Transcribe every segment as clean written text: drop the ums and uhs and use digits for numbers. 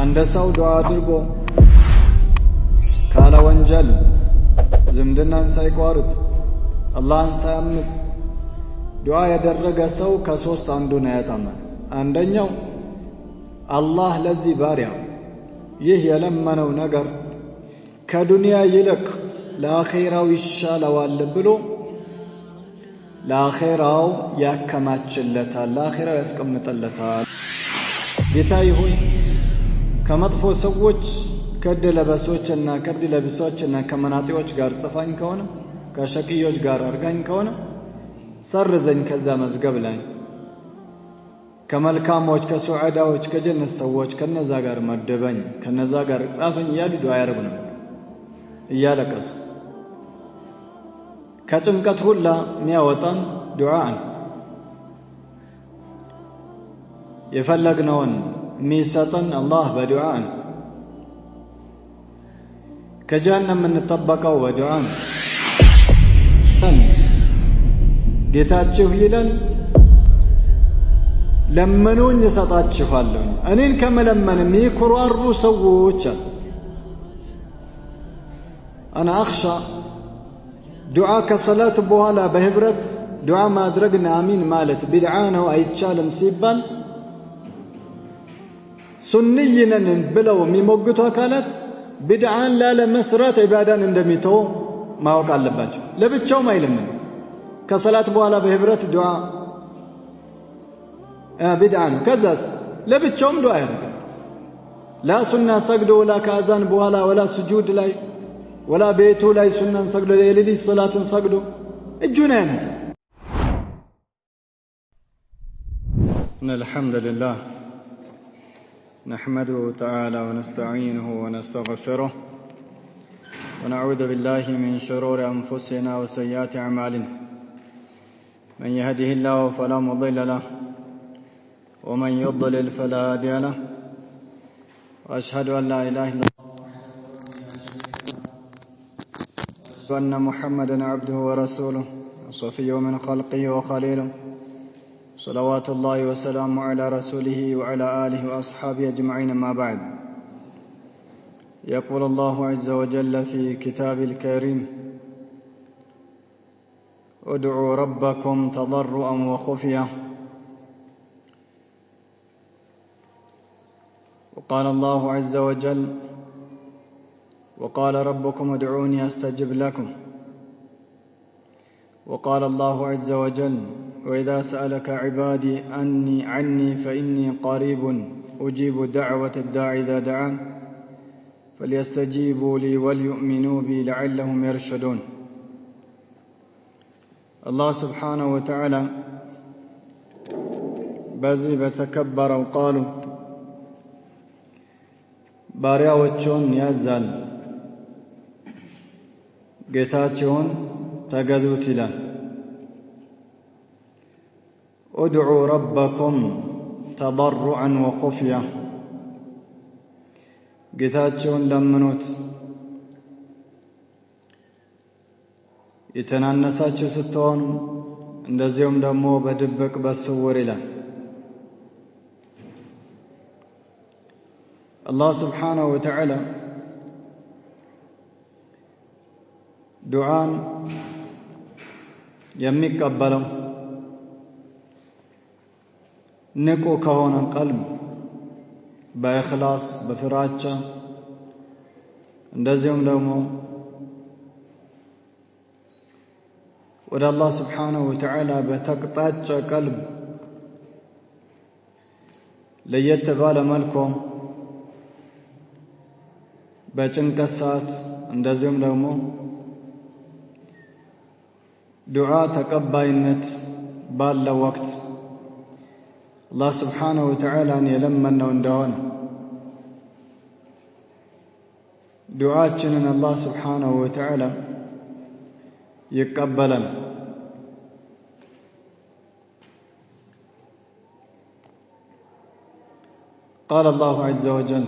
አንድ ሰው ዱዓ አድርጎ ካለ ወንጀል ዝምድናን ሳይቋርጥ አላህን ሳያምጽ ዱዓ ያደረገ ሰው ከሶስት አንዱን ያጣመን። አንደኛው አላህ ለዚህ ባሪያ ይህ የለመነው ነገር ከዱንያ ይልቅ ለአኺራው ይሻለዋል ብሎ ለአኺራው ያከማችለታል፣ ለአኺራው ያስቀምጥለታል። ጌታዬ ሆይ ከመጥፎ ሰዎች ከድለበሶችና ከድለብሶችና ከመናጢዎች ጋር ጽፋኝ ከሆነ ከሸቂዮች ጋር አርጋኝ ከሆነ ሰርዘኝ ከዛ መዝገብ ላይ ከመልካሞች ከሱዓዳዎች ከጀነት ሰዎች ከነዛ ጋር መደበኝ ከነዛ ጋር ጻፈኝ እያሉ ዱዓ ያደርጉ ነው እያለቀሱ። ከጭንቀት ሁላ የሚያወጣን ዱዓ ነው። የፈለግነውን የሚሰጠን አላህ በዱዓ ነው። ከጀሃነም የምንጠበቀው በዱዓ ነው። ጌታችሁ ይለን ለመኑኝ እሰጣችኋለሁ። እኔን ከመለመን የሚኩራሩ ሰዎች አሉ። أنا أخشى ዱዓ ከሰላት በኋላ በህብረት ዱዓ ማድረግና አሚን ማለት ቢድዓ ነው አይቻልም ሲባል ሱንይ ነን ብለው የሚሞግቱ አካላት ቢድዓን ላለመስራት ኢባዳን እንደሚተው ማወቅ አለባቸው። ለብቻውም አይለምን ከሰላት በኋላ በህብረት ዱዓ ቢድዓ ነው። ከዛስ ለብቻውም ዱዓ ያደርጋል። ላ ሱና ሰግዶ ወላ ከአዛን በኋላ ወላ ስጁድ ላይ ولا بيتو لا سنن سجدو ليلي صلاة سجدو اجونا ينسى. إن الحمد لله نحمده تعالى ونستعينه ونستغفره ونعوذ بالله من شرور أنفسنا وسيئات أعمالنا. من يهده الله فلا مضل له ومن يضلل فلا هادي له. وأشهد أن لا إله إلا الله وأن محمدًا عبده ورسوله وصفيه من خلقه وخليله صلوات الله وسلامه على رسوله وعلى آله وأصحابه أجمعين. ما بعد، يقول الله عز وجل في كتابه الكريم: ادعوا ربكم تضرعا وخفية. وقال الله عز وجل: وقال ربكم ادعوني أستجب لكم. وقال الله عز وجل: وإذا سألك عبادي عني فإني قريب أجيب دعوة الداعي إذا دعان فليستجيبوا لي وليؤمنوا بي لعلهم يرشدون. الله سبحانه وتعالى بزي بتكبر وقالوا ባሪያዎቹን ያዛል፣ ጌታቸውን ተገዙት ይላል። ادعوا ربكم تضرعا وخفية ጌታቸውን ለምኑት የተናነሳችሁ ስትሆኑ እንደዚሁም ደግሞ በድብቅ በስውር ይላል። አላህ ስብሓነሁ ወተዓላ ዱዓን የሚቀበለው ንቁ ከሆነ ቀልብ በእኽላስ በፍራቻ እንደዚሁም ደግሞ ወደ አላህ ስብሓነሁ ወተዓላ በተቅጣጨ ቀልብ ለየት ባለ መልኩ በጭንቀት ሰዓት እንደዚሁም ደግሞ ዱዓ ተቀባይነት ባለው ወቅት አላህ ስብሓነሁ ወተዓላን የለመነው እንደሆነ ዱዓችንን አላህ ስብሓነሁ ወተዓላ ይቀበላል። قال الله عز وجل: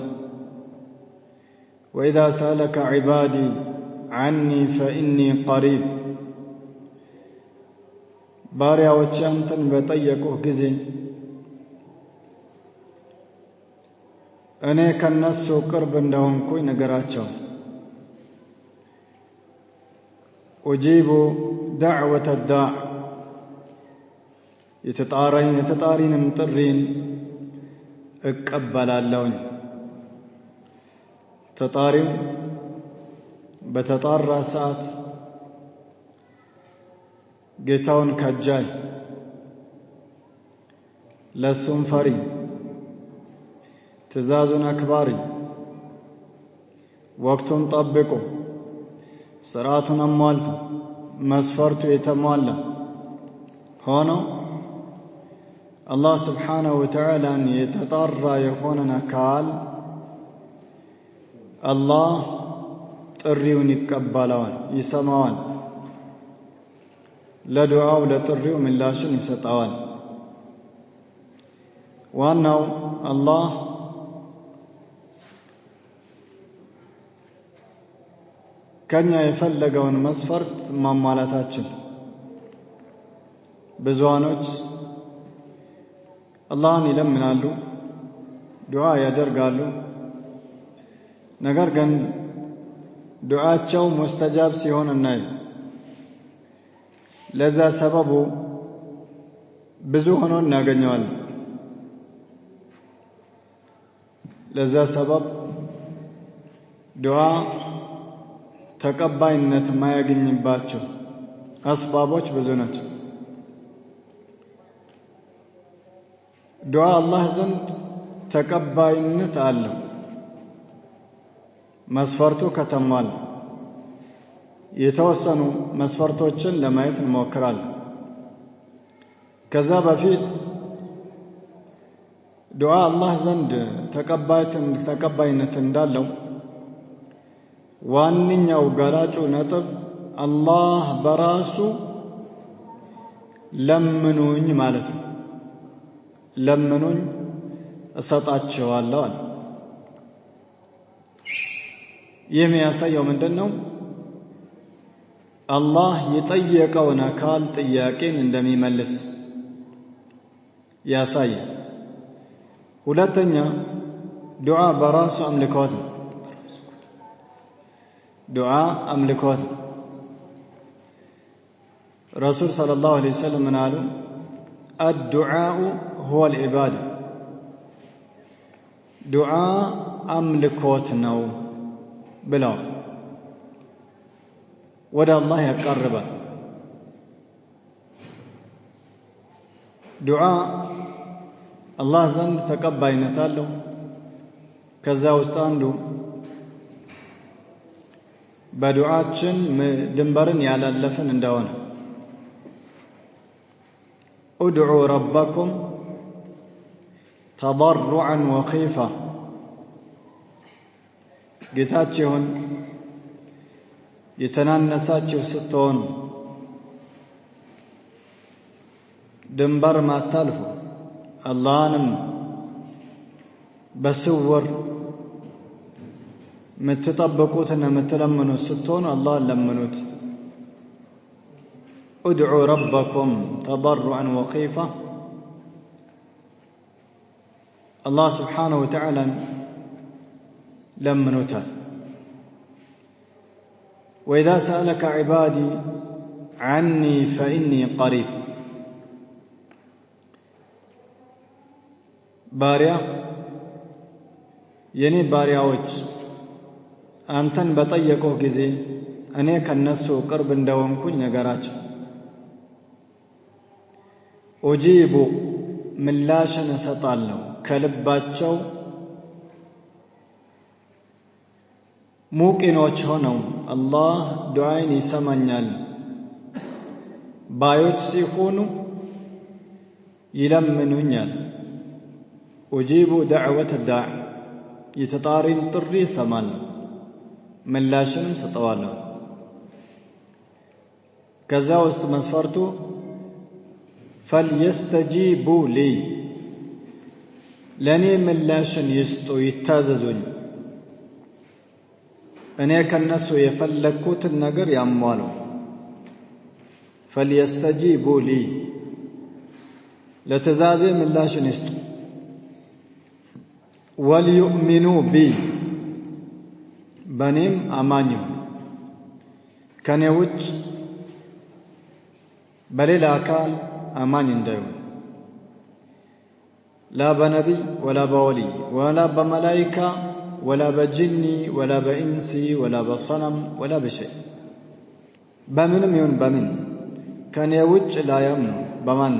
وإذا سألك عبادي عني فإني قريب ባሪያዎች አንተን በጠየቁህ ጊዜ እኔ ከነሱ ቅርብ እንደሆንኩኝ ንገራቸው። ኡጂቡ ደዕወተ ዳዕ የተጣሪንም ጥሪን እቀበላለሁኝ። ተጣሪው በተጣራ ሰዓት ጌታውን ከጃይ ለሱም ፈሪ ትእዛዙን አክባሪ ወቅቱን ጠብቆ ስርዓቱን አሟልቶ መስፈርቱ የተሟላ ሆኖ አላህ ስብሓነሁ ወተዓላን የተጣራ የሆነን አካል አላህ ጥሪውን ይቀበለዋል፣ ይሰማዋል። ለዱዓው ለጥሪው ምላሽን ይሰጠዋል። ዋናው አላህ ከኛ የፈለገውን መስፈርት ማሟላታችን። ብዙዋኖች አላህን ይለምናሉ፣ ዱዓ ያደርጋሉ። ነገር ግን ዱዓቸው ሙስተጃብ ሲሆን እናይ። ለዛ ሰበቡ ብዙ ሆኖ እናገኘዋለን። ለዛ ሰበብ ዱዓ ተቀባይነት የማያገኝባቸው አስባቦች ብዙ ናቸው። ዱዓ አላህ ዘንድ ተቀባይነት አለው መስፈርቱ ከተሟላ። የተወሰኑ መስፈርቶችን ለማየት እንሞክራለን። ከዛ በፊት ዱዓ አላህ ዘንድ ተቀባይነት እንዳለው ዋንኛው ገላጩ ነጥብ አላህ በራሱ ለምኑኝ ማለት ነው። ለምኑኝ እሰጣቸዋለሁ አለ። ይህ የሚያሳየው ምንድነው? አላህ የጠየቀውን አካል ጥያቄን እንደሚመልስ ያሳያል። ሁለተኛ ዱዓ በራሱ አምልኮት ነው። ዱዓ አምልኮት ነው። ረሱል ሰለላሁ ዐለይሂ ወሰለም ምን አሉ? አዱዓኡ ሁወ ልዒባዳ፣ ዱዓ አምልኮት ነው ብለዋል። ወደ አላህ ያቀርባል። ዱዓ አላህ ዘንድ ተቀባይነት አለው። ከዛ ውስጥ አንዱ በዱዓችን ድንበርን ያላለፍን እንደሆነ ኡድዑ ረበኩም ተضرعا وخيفا፣ ጌታችሁን የተናነሳችሁ ስትሆኑ ድንበር ማታልፉ አላህንም በስውር ምትጠብቁትና ምትለምኑት ስትሆኑ አላህን ለምኑት። ኡድዑ ረበኩም ተضرعا وخيفا፣ አላህ ስብሓነሁ ወተዓላን ለምኑታል። وإذا سألك عبادي عني فإني قريب، ባሪያ የኔ ባሪያዎች አንተን በጠየቁህ ጊዜ እኔ ከነሱ ቅርብ እንደሆንኩኝ ነገራቸው። ኡጂቡ ምላሽን እሰጣለሁ ከልባቸው ሙቂኖች ሆነው አላህ ዱዓይን ይሰማኛል ባዮች ሲሆኑ ይለምኑኛል። ኡጂቡ ደዕወተ ዳዕ፣ የተጣሪን ጥሪ እሰማለሁ ምላሽንም ሰጠዋለሁ። ከዛ ውስጥ መስፈርቱ ፈልየስተጂቡ ሊ፣ ለእኔ ምላሽን ይስጡ ይታዘዙኝ፣ እኔ ከነሱ የፈለግኩትን ነገር ያሟሉ። ፈልየስተጂቡ ሊ፣ ለትእዛዜ ምላሽን ይስጡ። ወልዩእሚኑ ቢ በኔም አማኝ ከኔ ውጭ በሌላ አካል አማኝ እንዳይሆን لا بنبي ولا بولي ولا بملائكة ولا بجني ولا بإنسي ولا بصنم ولا بشيء بمن يون بمن كان يوجه لا يمن بمن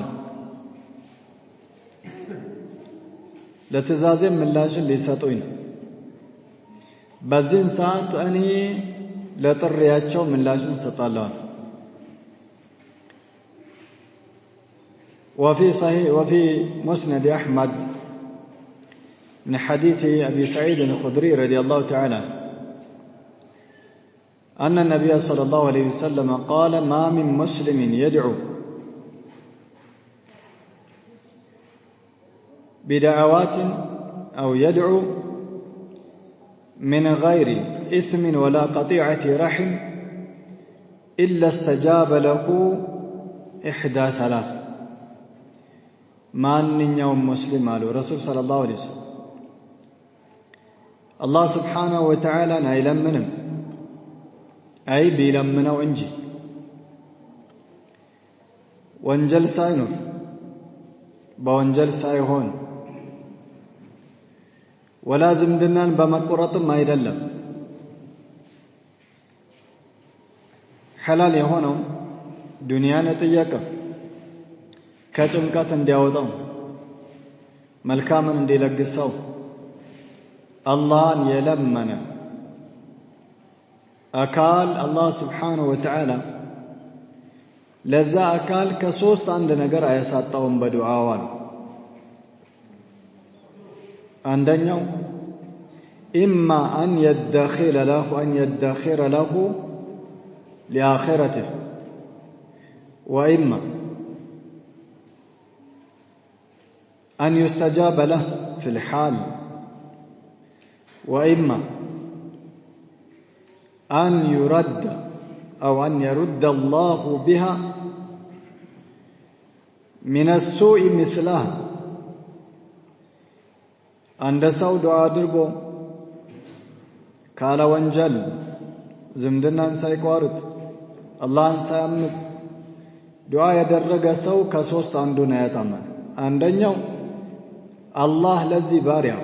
لتزازم من لاجل ليساتوين بزين ساعت أني لترياتشو من لاجل سطالان وفي صحيح وفي مسند أحمد من حديث أبي سعيد الخدري رضي الله تعالى أن النبي صلى الله عليه وسلم قال ما من مسلم يدعو بدعوات أو يدعو من غير إثم ولا قطيعة رحم إلا استجاب له إحدى ثلاث ማንኛውም ሙስሊም አሉ ረሱል ሰለላሁ ዐለይሂ ወሰለም አላህ Subhanahu Wa Ta'ala አይለምንም አይ ቢለምነው እንጂ ወንጀል ሳይኖር በወንጀል ሳይሆን ወላ ዝምድናን በመቆረጥም አይደለም ሐላል የሆነው ዱንያን ጠየቀ ከጭንቀት እንዲያወጣው መልካምን እንዲለግሰው አላህን የለመነ አካል አላህ Subhanahu Wa Ta'ala ለዛ አካል ከሶስት አንድ ነገር አያሳጣውም በዱዓው አንደኛው إما أن يدخر له لآخرته وإما أن يستجاب له في الحال وإما أن يرد أو أن يرد الله بها من السوء مثلها عند سو دعاء درغو ካለ ወንጀል ዝምድናን ሳይቋርጥ አላህን ሳያምጽ ዱዓ ያደረገ ሰው ከሶስት አንዱን ያጣማል አንደኛው አላህ ለዚህ ባሪያ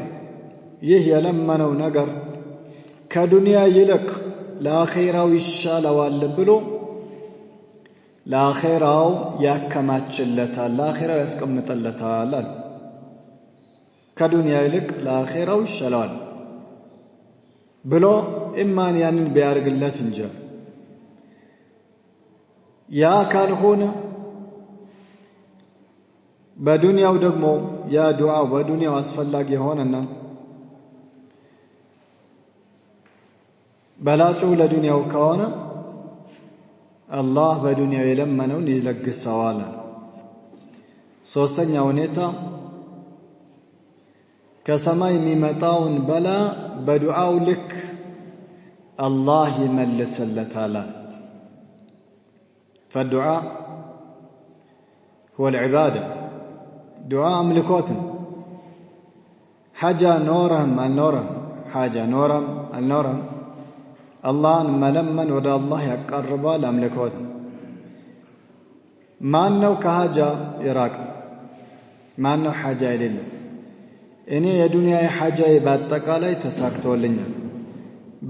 ይህ የለመነው ነገር ከዱንያ ይልቅ ለአኺራው ይሻለዋል ብሎ ለአኺራው ያከማችለታል ለአኺራው ያስቀምጥለታል ከዱንያ ይልቅ ለአኺራው ይሻለዋል ብሎ ኢማን ያንን ቢያርግለት እንጂ ያ ካልሆነ በዱንያው ደግሞ ያ ዱዓ በዱንያው አስፈላጊ ሆነና በላጩ ለዱንያው ከሆነ አላህ በዱንያው የለመነውን ይለግሰዋል ሶስተኛ ሁኔታ ከሰማይ የሚመጣውን በላ በዱዓው ልክ አላህ ይመልስለታል فالدعاء هو العبادة دعاء أملكوت حاجة نورهم النورهم حاجة نورهم النورهم الله ملمن ودى الله يقرب الأملكوت ما أنه كحاجة يراك ما أنه حاجة إليه እኔ የዱንያ ሐጃዬ በአጠቃላይ ተሳክቶልኛል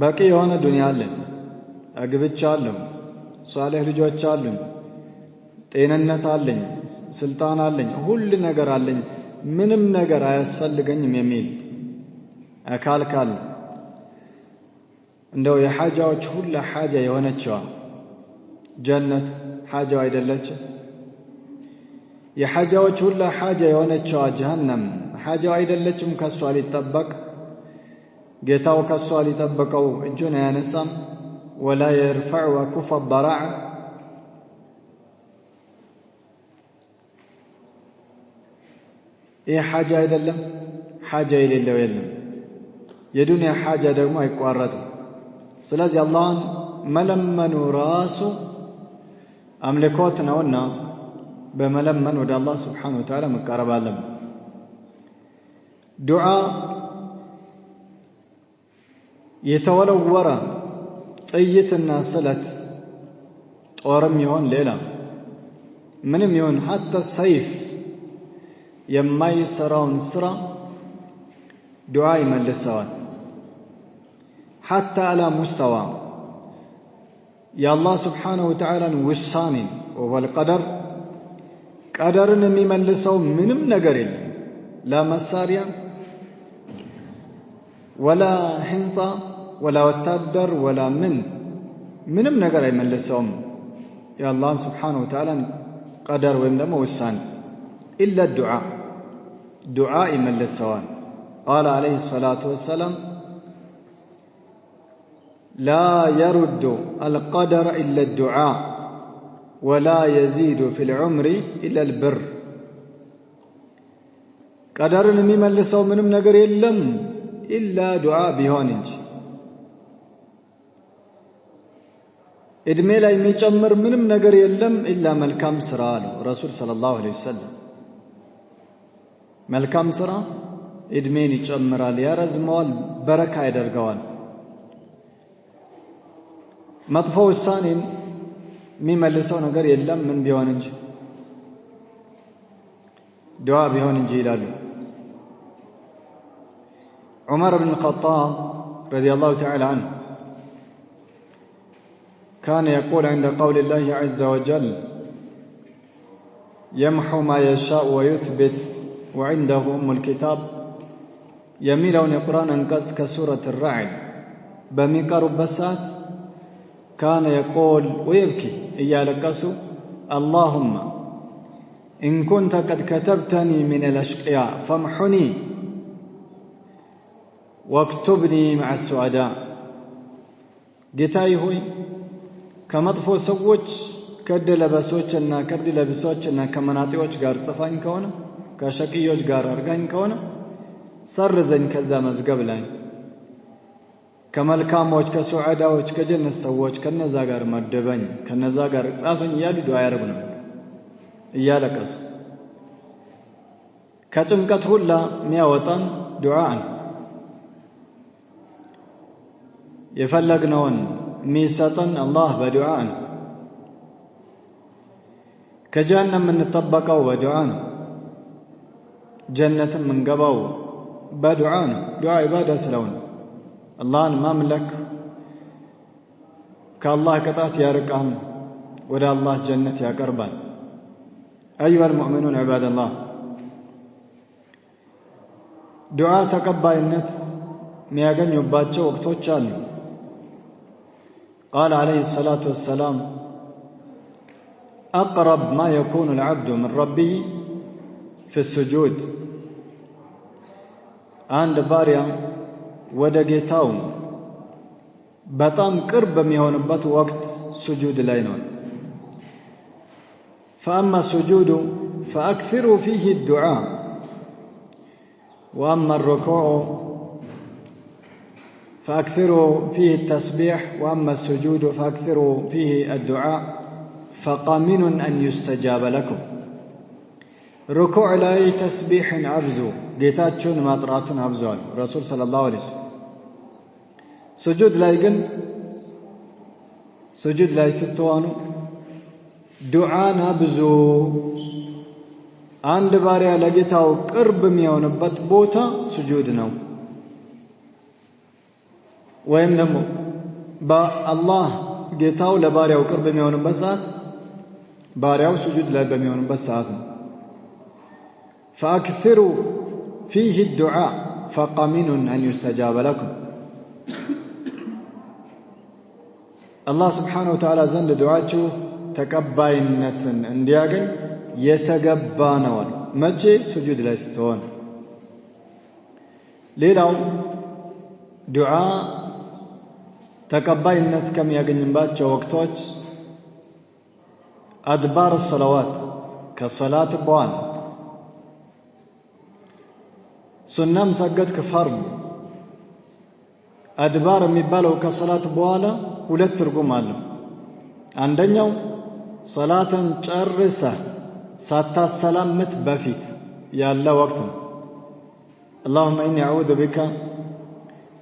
በቂ የሆነ ዱንያ አለኝ አግብቻለሁ ሷሊህ ልጆች አሉኝ ጤንነት አለኝ ስልጣን አለኝ ሁሉ ነገር አለኝ ምንም ነገር አያስፈልገኝም የሚል አካል ካለ እንደው የሐጃዎች ሁሉ ሐጃ የሆነችው ጀነት ሐጃው አይደለች የሐጃዎች ሁሉ ሐጃ የሆነችው ጀሃነም ሐጃው አይደለችም ከሷ ሊጠበቅ ጌታው ከሷ ሊጠበቀው እጁን ያነሳም ولا يرفع وكف الضراع ይህ ሐጃ አይደለም ሐጃ የሌለው የለም የዱንያ ሐጃ ደግሞ አይቋረጥም ስለዚህ አላህን መለመኑ ራሱ አምልኮት ነውና በመለመን ወደ አላህ Subhanahu Wa Ta'ala መቃረብ አለብን ዱዓ የተወለወረ ጥይትና ስለት ጦርም ይሆን ሌላ ምንም ይሆን حتى ሰይፍ የማይሰራውን ስራ ዱዓ ይመልሰዋል حتى على مستوى يا الله سبحانه وتعالى ውሳኔ والقدر قدرن የሚመልሰው ምንም ነገር የለም لا መሳሪያ ولا حنصة ولا وتادر ولا ምንም ነገር አይመልሰውም يا الله سبحانه وتعالى قدر ወይም ደግሞ ውሳኔ إلا الدعاء دعاء يملسوان قال عليه الصلاة والسلام لا يرد القدر إلا الدعاء ولا يزيد في العمر إلا البر قدرن የሚመልሰው ምንም ነገር የለም إلا دعاء ቢሆን እንጂ እድሜ ላይ የሚጨምር ምንም ነገር የለም إلا መልካም ስራ አሉ ረሱል ሰለላሁ ዐለይሂ ወሰለም መልካም ስራ እድሜን ይጨምራል ያረዝመዋል በረካ ያደርገዋል መጥፎ ውሳኔን የሚመልሰው ነገር የለም ምን ቢሆን እንጂ ዱዓ ቢሆን እንጂ ይላሉ ዑመር ኢብኑ الخطاب رضي الله تعالى عنه كان يقول عند قول الله عز وجل يمحو ما يشاء ويثبت وعنده أم الكتاب يميلون القرآن أنقذ كسورة الرعد بمقرب بسات كان يقول ويبكي إيالكسو اللهم إن كنت قد كتبتني من الأشقياء فامحني واكتبني مع السعداء قتاي هوي كمطفو سووش كد لبسوچنا كد لبسوچنا كمناطيوچ ጋር ጽፋኝ ከሆነ ከሸቂዮች ጋር አርጋኝ ከሆነ ሰርዘኝ ከዛ መዝገብ ላይ ከመልካሞች ከሱዓዳዎች ከጀነት ሰዎች ከነዛ ጋር መደበኝ ከነዛ ጋር ጻፈኝ ያሉ ዱዓ ያረጉ ነው እያለቀሱ ከጭንቀት ሁላ የሚያወጣን ዱዓ ነው የፈለግነውን የሚሰጠን አላህ በዱዓ ነው ከጀሃነም የምንጠበቀው በዱዓ ነው ጀነትም መንገባው በዱዓ ነው ዱዓ ኢባዳ ስለሆነ አላህን ማምለክ ከአላህ ቅጣት ያርቃል ወደ አላህ ጀነት ያቀርባል أيها المؤمنون عباد الله ዱዓ ተቀባይነት የሚያገኙባቸው ወቅቶች አሉ قال عليه الصلاة والسلام أقرب ما يكون العبد من ربه في السجود عند باريا ودقيتاو بطام قرب ميهونبت وقت سجود لاينون فأما السجود فأكثروا فيه الدعاء وأما الركوع فأكثروا فيه التسبيح وأما السجود فأكثروا فيه الدعاء فقامن أن يستجاب لكم ركوع لاي تسبيح أبزو قيتاتشون ماطراتن أبزوال رسول صلى الله عليه وسلم سجود لاي قن سجود لاي ستوانو دعاء أبزو عند باريا لقيتاو قرب ميونبت بوتا سجودنا ወይም ደግሞ በአላህ ጌታው ለባሪያው ቅርብ የሚሆንበት ሰዓት ባሪያው ስጁድ ላይ በሚሆንበት ሰዓት ነው فأكثروا فيه الدعاء فقمن أن يستجاب لكم الله سبحانه وتعالى زند دعاءችሁ ተቀባይነትን እንዲያገኝ የተገባ ነው መቼ ስጁድ ላይ ስትሆን ሌላው ዱዓ ተቀባይነት ከሚያገኝባቸው ወቅቶች አድባር الصلوات ከሰላት በኋላ ሱናም ሰገድ ከፈርድ አድባር የሚባለው ከሰላት በኋላ ሁለት ትርጉም አለው አንደኛው ሰላትን ጨርሰ ሳታሰላምት በፊት ያለ ወቅት ነው اللهم إني أعوذ بك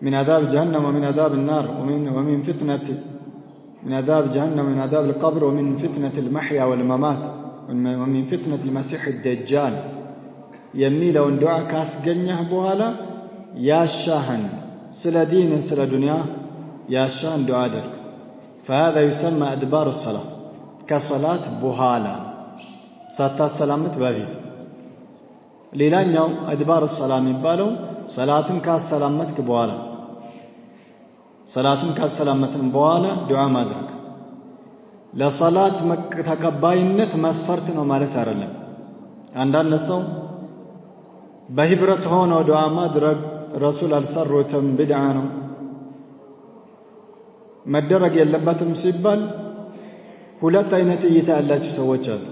من عذاب جهنم ومن عذاب النار ومن فتنة من عذاب جهنم ومن عذاب القبر ومن فتنة المحيا والممات ومن فتنة المسيح الدجال يميلون دعاء كاس جنيه بوهلا يا شاهن سلا دين سلا دنيا يا شاهن دعاء درك فهذا يسمى أدبار الصلاة كصلاة بوهلا ساتا سلامت بابيت ليلان يوم أدبار الصلاة من بالو صلاة كاس سلامتك بوهلا صلاة كاس سلامت بوهلا دعاء ما درك لصلاة تكباينت مسفرتنا مالت أرلم عندنا نسو بهبرت هون ودعاء ما درك رسول السروتم بدعانو مدرج يلبتم سيبال ሁለት አይነት እይታ ያላችሁ ሰዎች አሉ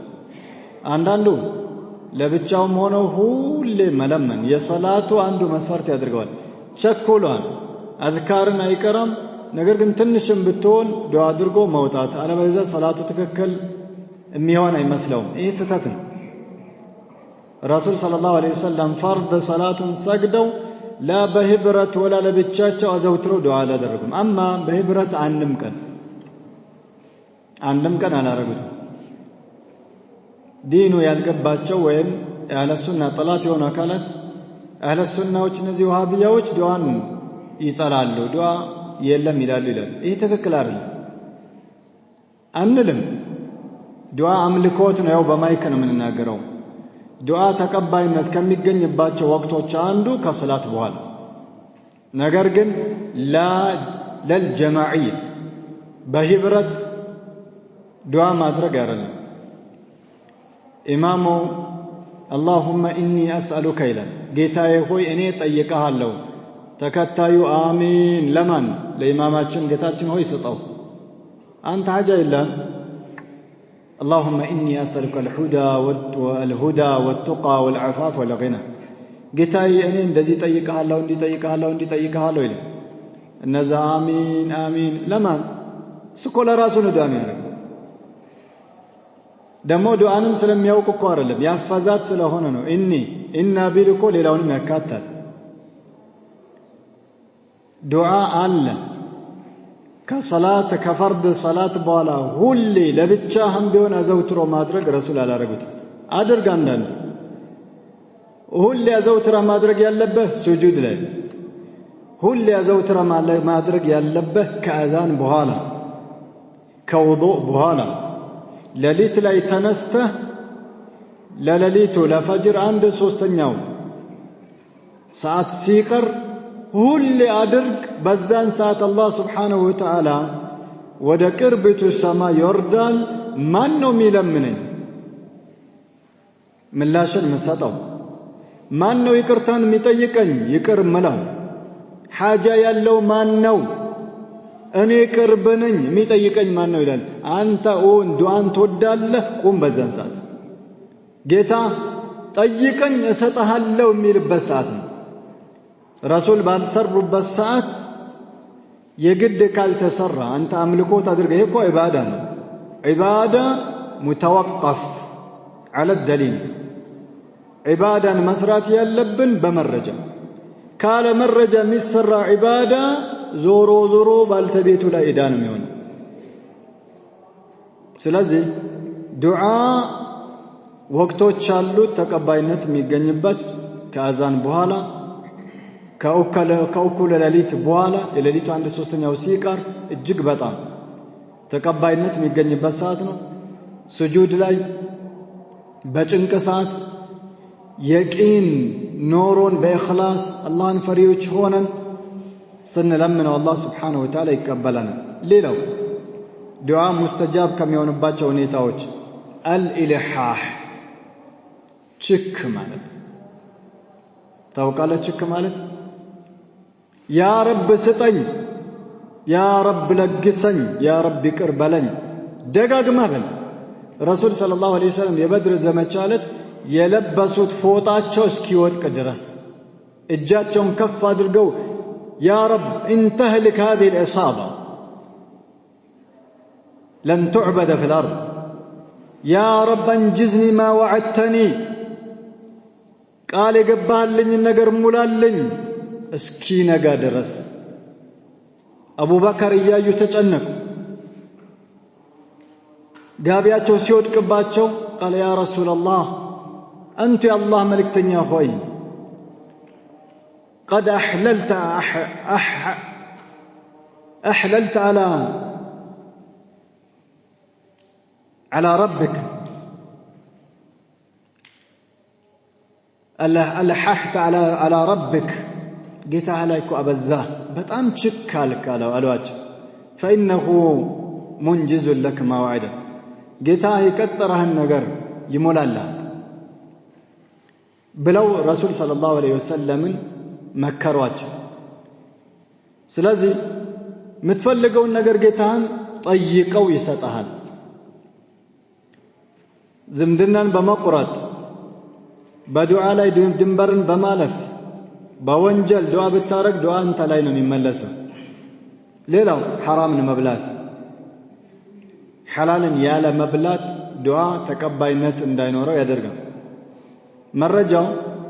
አንዳንዱ ለብቻውም ሆነው ሁሌ መለመን የሶላቱ አንዱ መስፈርት ያደርገዋል ቸኮሏል አዝካርን አይቀርም ነገር ግን ትንሽም ብትሆን ዱዓ አድርጎ መውጣት አለበለዚያ ሶላቱ ትክክል የሚሆን አይመስለውም ይሄ ስህተት ነው ረሱል ሰለላሁ ዐለይሂ ወሰለም ፈርድ ሰላትን ሰግደው لا بهبرت ولا لبቻቸው አዘውትረው ዱዓ አላደረጉም አማ በህብረት አንድም ቀን አላረጉትም ዲኑ ያልገባቸው ወይም አህለ ሱና ጠላት የሆኑ አካላት አህለ ሱናዎች እነዚህ ወሃቢያዎች ዱዓን ይጠላሉ ዱዓ የለም ይላሉ ይሄ ትክክል አይደለም አንልም ዱዓ አምልኮት ነው በማይክ ነው የምንናገረው ዱዓ ተቀባይነት ከሚገኝባቸው ወቅቶች አንዱ ከሰላት በኋላ ነገር ግን ለልጀማዒ በህብረት ዱዓ ማድረግ አይደለም ኢማሙ اللهم اني اسالك الى ጌታዬ ሆይ እኔ ጠይቀሃለሁ ተከታዩ አሚን ለማን ለኢማማችን ጌታችን ሆይ ስጠው አንተ ሐጃ የለም اللهم اني اسالك الهدى والتقى والعفاف والغنى ጌታዬ እኔ እንደዚህ ጠይቀሃለሁ ይላል እነዛ አሚን ለማን ስኮላ ራሱ ነው ዱዓ የሚያደርግ ደሞ ዱዓንም ስለሚያውቅ እኮ አይደለም ያፈዛት ስለሆነ ነው ኢና ቢልኮ ሌላውንም ያካታል ዱዓ አለ ከሰላት ከፈርድ ሰላት በኋላ ሁሌ ለብቻህም ቢሆን አዘውትሮ ማድረግ ረሱል አላረጉት አድርግ አንዳንድ ሁሌ አዘውትሮ ማድረግ ያለበት ሱጁድ ላይ ሁሌ አዘውትሮ ማድረግ ያለበት ከአዛን በኋላ ከውዱእ በኋላ ለሊት ላይ ተነስተህ ለሌሊቱ ለፈጅር 1/3 ሰዓት ሲቀር ሁሌ አድርግ በዛን ሰዓት አላህ Subhanahu Wa Ta'ala ወደ ቅርብቱ ሰማይ ይወርዳል ማን ነው የሚለምነኝ ምላሽን መስጠው ማን ነው ይቅርታን የሚጠይቀኝ ይቅር መላው ሐጃ ያለው ማን ነው እኔ ቅርብ ነኝ የሚጠይቀኝ ማን ነው ይላል አንተ ዱዓን ትወዳለህ ቁም በዛን ሰዓት ጌታ ጠይቀኝ እሰጥሃለሁ የሚልበት ሰዓት ነው ረሱል ባልሰሩበት ሰዓት የግድ ካልተሰራ አንተ አምልኮት አድርገህ እኮ ኢባዳ ነው ኢባዳ ሙተወቀፍ على الدليل ኢባዳን መስራት ያለብን በመረጃ ካለ መረጃ የሚሰራ ኢባዳ ዞሮ ባልተቤቱ ላይ ኢዳ ነው የሚሆነው ስለዚህ ዱዓ ወቅቶች አሉት ተቀባይነት የሚገኝበት ከአዛን በኋላ ከእኩለ ሌሊት በኋላ የሌሊቱ 1/3 ሲቀር እጅግ በጣም ተቀባይነት የሚገኝበት ሰዓት ነው ሱጁድ ላይ በጭንቅ ሰዓት የቂን ኖሮን በእኽላስ አላህን ፈሪዎች ሆነን ስንለምነው አላህ Subhanahu Wa Ta'ala ይቀበለናል ሌላው ዱዓ ሙስተጃብ ከሚሆንባቸው ሁኔታዎች አልኢልሃህ ችክ ማለት ታውቃለህ ችክ ማለት ያ ረብ ስጠኝ ያ ረብ ለግሰኝ ያ ረብ ይቅር በለኝ ደጋግመህ በል ረሱል ሰለላሁ ዐለይሂ ወሰለም የበድር ዘመቻ ዕለት የለበሱት ፎጣቸው እስኪወድቅ ድረስ እጃቸውን ከፍ አድርገው ያ ረብ እንተህልክ هذه الإصابة لن تعبد في الأرض يا رب انجزني ما وعدتني قال يقبالني النقر مولالني اسكي نقا درس አቡበከር እያዩ ተጨነቁ። ጋቢያቸው ሲወድቅባቸው قال يا رسول الله أنت يا الله ملكتني يا أخوي قد أحللت على ربك ألححت على ربك قلت عليك أبزاه بتأم شكالك على الواجه فإنه منجز لك ما وعدك قلت يكترها النقر يمول الله بلو رسول صلى الله عليه وسلم مكرواجه سلازي متفلقوا النقر قلتان طيقوا يسطهان زمدنان بمقرات بدعاء لا دنبرن بمالف بوانجل دعاء بالتارك دعاء انت لاينا من ملسة ليلو حرام مبلات حلالا يالا مبلات دعاء تكباينت انداينورو يدرقا مرجو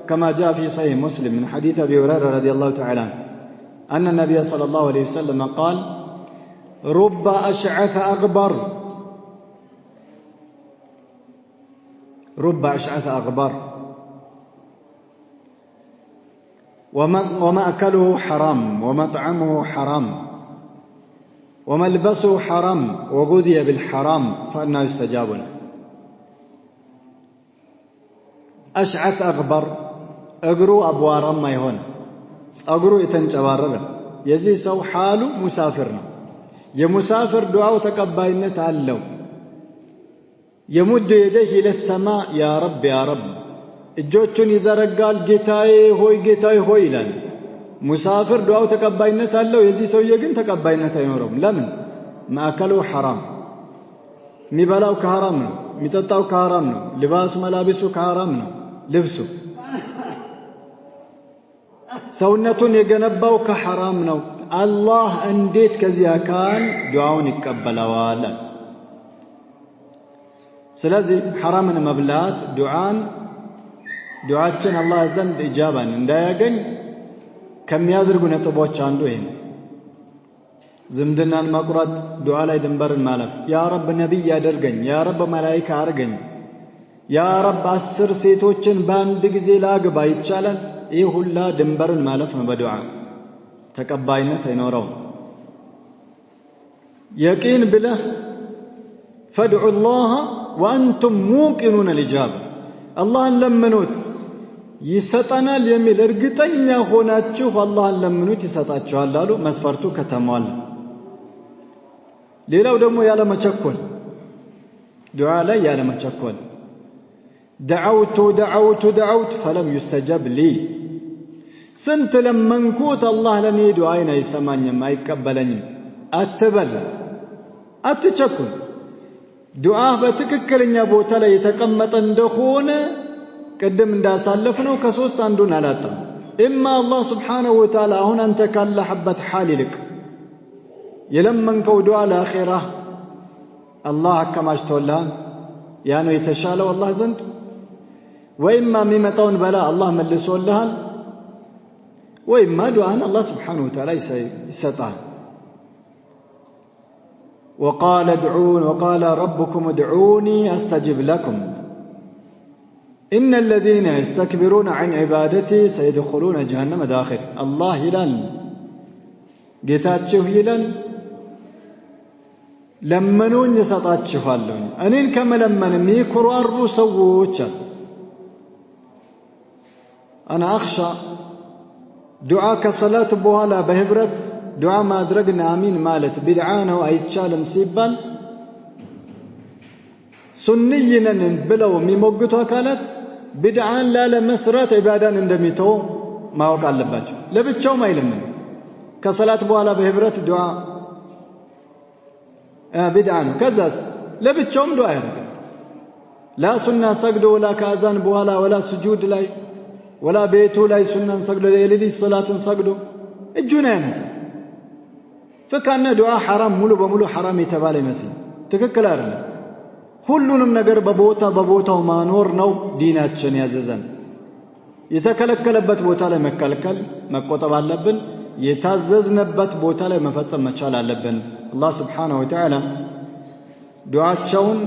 كما جاء في صحيح مسلم من حديث أبي هريرة رضي الله تعالى أن النبي صلى الله عليه وسلم قال رب أشعث أغبر ومأكله حرام ومطعمه حرام وملبسه حرام وغذي بالحرام فأنا يستجاب له أشعث أغبر أقرو أبوارا ما يهون أقرو يتنجبارر يزي سو حاله مسافرنا يمسافر دعاء تقباينة تعلو يمد يديه إلى السماء يا رب እጆቹን ይዘረጋል ጌታዬ ሆይ ይላል ሙሳፊር ዱዓው ተቀባይነት አለው የዚህ ሰውዬ ግን ተቀባይነት አይኖርም ለምን ማከሉ حرام የሚበላው ከሐራም ነው የሚጠጣው ከሐራም ነው ልባሱ መላብሱ ከሐራም ነው ልብሱ ሰውነቱን የገነባው ከሐራም ነው አላህ እንዴት ከዚህ አካል ዱዓውን ይቀበላዋል ስለዚህ ሐራምን መብላት ዱዓችን አላህ ዘንድ ኢጃባን እንዳያገኝ ከሚያደርጉ ነጥቦች አንዱ ይሄ ነው ዝምድናን መቁረጥ ዱዓ ላይ ድንበርን ማለፍ ያ ረብ ነብይ ያደርገኝ ያ ረብ መላእክት አርገኝ ያ ረብ 10 ሴቶችን በአንድ ጊዜ ላግባ ይቻላል ይህ ሁላ ድንበርን ማለፍ ነው በዱዓ ተቀባይነት አይኖረው يقين بالله فادعوا الله وأنتم موقنون الإجابة الله لمنوت يسطنال يميل ارغطኛ ሆናችሁ አላህን ለምኑት ይሰጣችኋል አሉ መስፈርቱ ከተሟላ ሌላው ደግሞ ያለ መቸኮል ዱዓ ላይ ያለ መቸኮል دعوت فلم يستجب لي سنت لمنكوت الله ለኔ ዱዓይን አይሰማኝም አይቀበለኝም አትበል አትቸኩል ዱዓ በትክክለኛ ቦታ ላይ የተቀመጠ እንደሆነ قدم እንዳሳለፍነው ከሶስት አንዱን አላጣም اما الله سبحانه وتعالى አሁን አንተ ካለ حبة حال لك የለመንከው ዱዓ ለአኺራ አላህ አከማችቶልሃል ያ ነው የተሻለው አላህ ዘንድ ወይማ የሚመጣውን በላ አላህ መልሶልሃል ወይማ ዱዓን አላህ سبحانه وتعالى ይሰጣል وقال ربكم ادعوني استجب لكم إن الذين يستكبرون عن عبادتي سيدخلون جهنم داخل الله يلان ጌታችሁ ይላል ለመኑኝ እሰጣችኋለሁ እኔን ከመለመን የሚኩራሩ ሰዎች انا اخشى دعاء كصلاه በኋላ በህብረት ዱዓ ማድረግና አሚን ማለት ቢድዓ ነው አይቻልም ሲባል ሱንይነን ብለው የሚሞግቱ አካላት ቢድዓን ላለመስራት ኢባዳን እንደሚተው ማወቅ አለባቸው ለብቻው ማይለምን ከሰላት በኋላ በህብረት ዱዓ ቢድዓ ነው ከዛስ ለብቻውም ዱዓ ያደርጋል ላ ሱና ሰግዶ ወላ ከአዛን በኋላ ወላ ስጁድ ላይ ወላ ቤቱ ላይ ሱናን ሰግዶ ለሌሊት ሶላትን ሰግዶ እጁን ያነሳል فكان دعاء حرام ሙሉ በሙሉ حرام የተባለ ይመስል ትክክል አይደለም ሁሉንም ነገር በቦታው ማኖር ነው ዲናችን ያዘዘን የተከለከለበት ቦታ ላይ መከልከል መቆጠብ አለብን የታዘዝነበት ቦታ ላይ መፈጸም መቻል አለብን። አላህ Subhanahu Wa Ta'ala ዱዓቸውን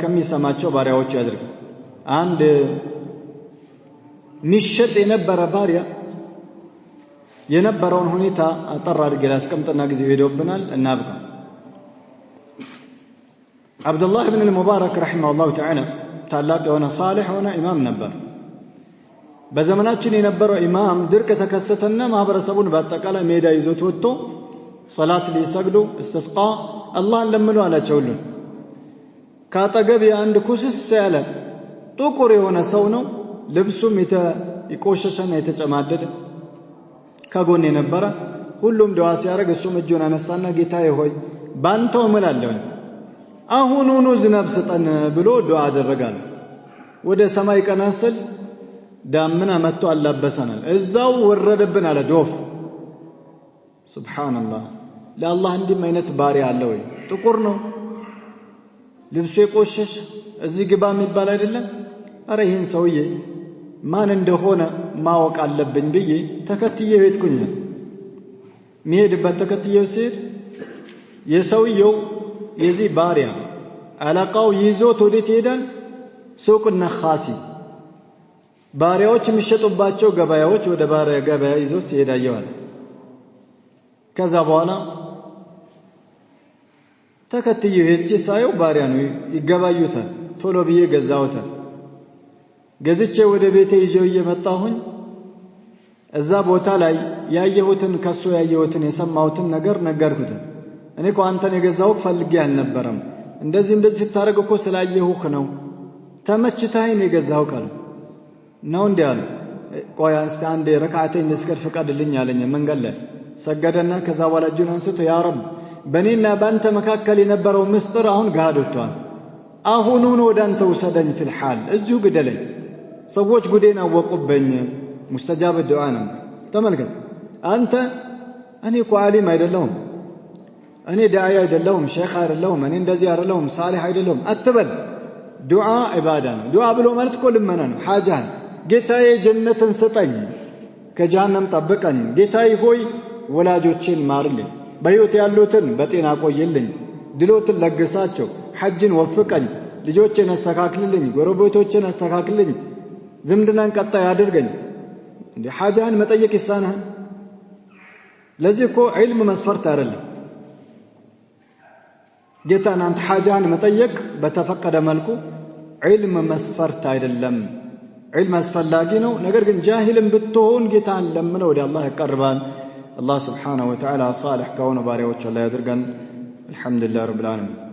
ከሚሰማቸው ባሪያዎች ያድርግ። አንድ ሚሸጥ የነበረ ባሪያ የነበረውን ሁኔታ አጠር አድርጌ ላስቀምጥና ጊዜው ሄዶብናል እናብቃ። አብዱላህ ኢብኑ አልሙባረክ ረሂመሁላሁ ተዓላ ታላቅ የሆነ ሷሊህ የሆነ ኢማም ነበር። በዘመናችን የነበረው ኢማም ድርቅ ተከሰተና ማህበረሰቡን በአጠቃላይ ሜዳ ይዞት ወጥቶ ሶላት ሊሰግዱ እስቲስቃ አላህን ለምኑ አላቸው። ሁሉ ካጠገብ አንድ ኩስስ ያለ ጥቁር የሆነ ሰው ነው። ልብሱም የቆሸሸና የተጨማደደ ከጎን የነበረ ሁሉም ዱዓ ሲያደርግ እሱም እጁን አነሳና ጌታዬ ሆይ ባንተው እምላለሁ አሁኑኑ ዝናብ ስጠን ብሎ ዱዓ አደረጋል። ወደ ሰማይ ቀና ሲል ዳመና መጥቶ አላበሰናል። እዛው ወረደብን አለ ዶፍ። ሱብሃንአላህ ለአላህ እንዲህ አይነት ባሪያ አለ ወይ? ጥቁር ነው ልብሱ የቆሸሽ እዚህ ግባ የሚባል አይደለም። አረ ይህን ሰውዬ ማን እንደሆነ ማወቅ አለብኝ ብዬ ተከትዬው ሄድኩኝ። ሚሄድበት ተከትዬው ሲሄድ የሰውየው የዚህ ባሪያ አለቃው ይዞት ወዴት ይሄዳል? ሱቅ ነኻሲ ባሪያዎች የሚሸጡባቸው ገበያዎች ወደ ባሪያ ገበያ ይዞ ሲሄድ አየዋል። ከዛ በኋላ ተከትዬው ሄጄ ሳየው ባሪያ ነው ይገባዩታል። ቶሎ ብዬ ገዛሁታል። ገዝቼ ወደ ቤቴ ይዤው እየመጣሁኝ እዛ ቦታ ላይ ያየሁትን ከሱ ያየሁትን የሰማሁትን ነገር ነገርኩት። እኔ እኮ አንተን የገዛሁት ፈልጌ አልነበረም፣ እንደዚህ ስታረግ እኮ ስላየሁህ ነው፣ ተመችተኸኝ የገዛሁህ አለ። ነው እንዴ አለ። ቆይ እስቲ አንዴ ረካዓተኝ ልስገድ ፍቀድልኝ አለኝ። መንገድ ላይ ሰገደና ከዛ በኋላ እጁን አንስቶ ያ ረብ በእኔና በአንተ መካከል የነበረው ምስጢር አሁን ገሃድ ወጥቷል። አሁኑን ወደ አንተ ውሰደኝ ፊል ሐል እዚሁ ግደለኝ። ሰዎች ጉዴን አወቁብኝ። ሙስተጃብ ዱዓ ነው። ተመልከት አንተ እኔ እኮ ዓሊም አይደለሁም፣ እኔ ዳዒ አይደለሁም፣ ሼኽ አይደለሁም፣ እኔ እንደዚህ አይደለሁም፣ ሳሊህ አይደለሁም አትበል። ዱዓ ኢባዳ ነው። ዱዓ ብሎ ማለት እኮ ልመና ነው። ሐጃን ጌታዬ ጀነትን ስጠኝ፣ ከጀሃነም ጠብቀኝ፣ ጌታዬ ሆይ ወላጆቼን ማርልኝ፣ በሕይወት ያሉትን በጤና ቆይልኝ፣ ድሎትን ለግሳቸው፣ ሐጅን ወፍቀኝ፣ ልጆቼን አስተካክልልኝ፣ ጎረቤቶቼን አስተካክልልኝ፣ ዝምድናን ቀጣይ አድርገኝ። እንዴ ሐጃን መጠየቅ ይሳናል? ለዚህ እኮ ዒልም መስፈርት አይደለም። ጌታን አንተ ሐጃን መጠየቅ በተፈቀደ መልኩ ዒልም መስፈርት አይደለም። ዒልም አስፈላጊ ነው። ነገር ግን ጃሂልም ብትሆን ጌታን ለምነው ወደ አላህ ያቀርባል። አላህ Subhanahu Wa Ta'ala ሷሊህ ከሆኑ ባሪያዎች አላህ ያድርገን። አልሐምዱሊላህ ረብል ዓለሚን።